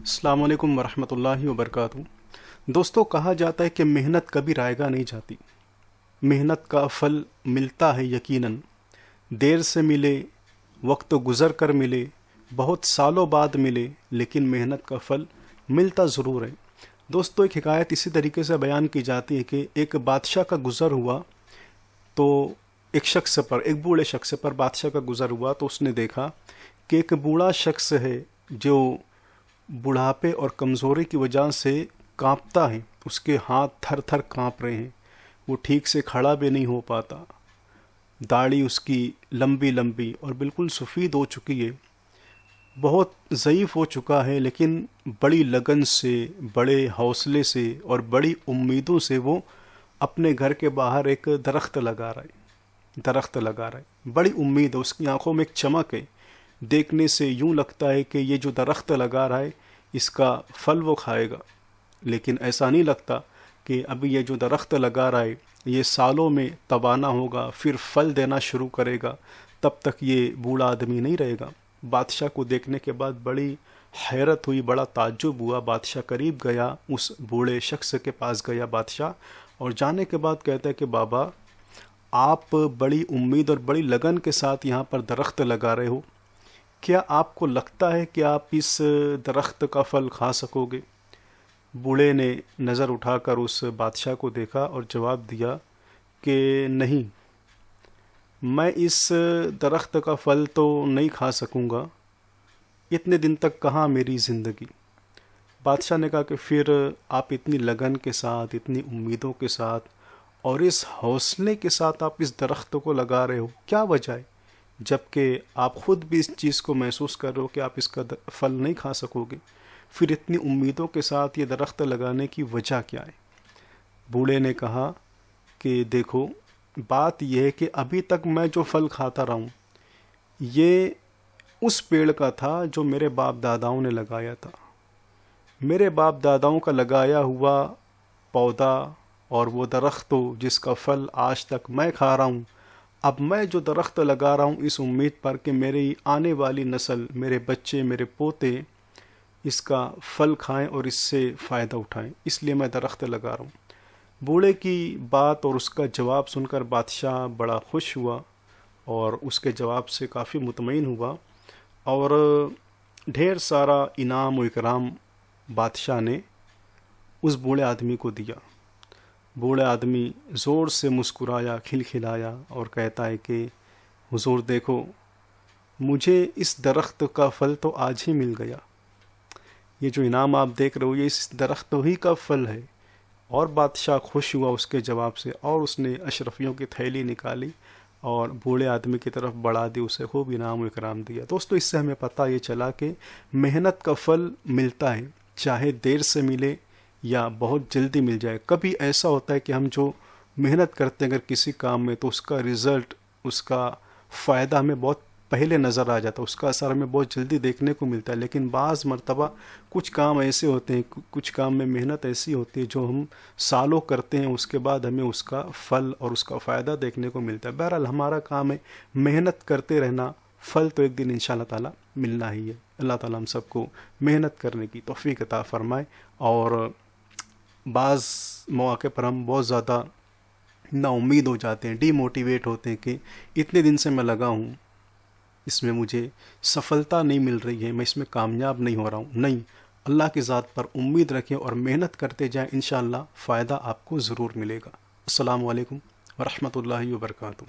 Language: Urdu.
السلام علیکم ورحمۃ اللہ وبرکاتہ۔ دوستو، کہا جاتا ہے کہ محنت کبھی رائگاں نہیں جاتی۔ محنت کا پھل ملتا ہے یقیناً، دیر سے ملے، وقت گزر کر ملے، بہت سالوں بعد ملے، لیکن محنت کا پھل ملتا ضرور ہے۔ دوستو، ایک حکایت اسی طریقے سے بیان کی جاتی ہے کہ ایک بادشاہ کا گزر ہوا تو ایک بوڑھے شخص پر بادشاہ کا گزر ہوا تو اس نے دیکھا کہ ایک بوڑھا شخص ہے جو بڑھاپے اور کمزوری کی وجہ سے کانپتا ہے، اس کے ہاتھ تھر تھر کانپ رہے ہیں، وہ ٹھیک سے کھڑا بھی نہیں ہو پاتا، داڑھی اس کی لمبی لمبی اور بالکل سفید ہو چکی ہے، بہت ضعیف ہو چکا ہے، لیکن بڑی لگن سے، بڑے حوصلے سے اور بڑی امیدوں سے وہ اپنے گھر کے باہر ایک درخت لگا رہا ہے، بڑی امید ہے، اس کی آنکھوں میں ایک چمک ہے، دیکھنے سے یوں لگتا ہے کہ یہ جو درخت لگا رہا ہے اس کا پھل وہ کھائے گا، لیکن ایسا نہیں لگتا کہ ابھی یہ جو درخت لگا رہا ہے یہ سالوں میں توانا ہوگا، پھر پھل دینا شروع کرے گا، تب تک یہ بوڑھا آدمی نہیں رہے گا۔ بادشاہ کو دیکھنے کے بعد بڑی حیرت ہوئی، بڑا تعجب ہوا۔ بادشاہ قریب گیا، اس بوڑھے شخص کے پاس گیا بادشاہ، اور جانے کے بعد کہتا ہے کہ بابا، آپ بڑی امید اور بڑی لگن کے ساتھ یہاں پر درخت لگا رہے ہو، کیا آپ کو لگتا ہے کہ آپ اس درخت کا پھل کھا سکو گے؟ بوڑھے نے نظر اٹھا کر اس بادشاہ کو دیکھا اور جواب دیا کہ نہیں، میں اس درخت کا پھل تو نہیں کھا سکوں گا، اتنے دن تک کہاں میری زندگی۔ بادشاہ نے کہا کہ پھر آپ اتنی لگن کے ساتھ، اتنی امیدوں کے ساتھ اور اس حوصلے کے ساتھ آپ اس درخت کو لگا رہے ہو، کیا وجہ ہے؟ جبکہ آپ خود بھی اس چیز کو محسوس کر رہے ہو کہ آپ اس کا پھل نہیں کھا سکو گے، پھر اتنی امیدوں کے ساتھ یہ درخت لگانے کی وجہ کیا ہے؟ بوڑھے نے کہا کہ دیکھو، بات یہ ہے کہ ابھی تک میں جو پھل کھاتا رہا ہوں یہ اس پیڑ کا تھا جو میرے باپ داداؤں نے لگایا تھا، میرے باپ داداؤں کا لگایا ہوا پودا اور وہ درخت جس کا پھل آج تک میں کھا رہا ہوں۔ اب میں جو درخت لگا رہا ہوں اس امید پر کہ میری آنے والی نسل، میرے بچے، میرے پوتے اس کا پھل کھائیں اور اس سے فائدہ اٹھائیں، اس لیے میں درخت لگا رہا ہوں۔ بوڑھے کی بات اور اس کا جواب سن کر بادشاہ بڑا خوش ہوا اور اس کے جواب سے کافی مطمئن ہوا، اور ڈھیر سارا انعام و اکرام بادشاہ نے اس بوڑھے آدمی کو دیا۔ بوڑھا آدمی زور سے مسکرایا، کھلکھلایا اور کہتا ہے کہ حضور دیکھو، مجھے اس درخت کا پھل تو آج ہی مل گیا، یہ جو انعام آپ دیکھ رہے ہو یہ اس درخت ہی کا پھل ہے۔ اور بادشاہ خوش ہوا اس کے جواب سے، اور اس نے اشرفیوں کی تھیلی نکالی اور بوڑھے آدمی کی طرف بڑھا دی، اسے خوب انعام و اکرام دیا۔ دوستو، اس سے ہمیں پتہ یہ چلا کہ محنت کا پھل ملتا ہے، چاہے دیر سے ملے یا بہت جلدی مل جائے۔ کبھی ایسا ہوتا ہے کہ ہم جو محنت کرتے ہیں اگر کسی کام میں تو اس کا رزلٹ، اس کا فائدہ ہمیں بہت پہلے نظر آ جاتا ہے، اس کا اثر ہمیں بہت جلدی دیکھنے کو ملتا ہے، لیکن بعض مرتبہ کچھ کام ایسے ہوتے ہیں، کچھ کام میں محنت ایسی ہوتی ہے جو ہم سالوں کرتے ہیں، اس کے بعد ہمیں اس کا پھل اور اس کا فائدہ دیکھنے کو ملتا ہے۔ بہرحال ہمارا کام ہے محنت کرتے رہنا، پھل تو ایک دن انشاءاللہ تعالی ملنا ہی ہے۔ اللہ تعالیٰ ہم سب کو محنت کرنے کی توفیق عطا فرمائے، اور بعض مواقع پر ہم بہت زیادہ نا امید ہو جاتے ہیں، ڈی موٹیویٹ ہوتے ہیں کہ اتنے دن سے میں لگا ہوں، اس میں مجھے سفلتا نہیں مل رہی ہے، میں اس میں کامیاب نہیں ہو رہا ہوں۔ نہیں، اللہ کی ذات پر امید رکھیں اور محنت کرتے جائیں، انشاءاللہ فائدہ آپ کو ضرور ملے گا۔ السلام علیکم ورحمۃ اللہ وبرکاتہ۔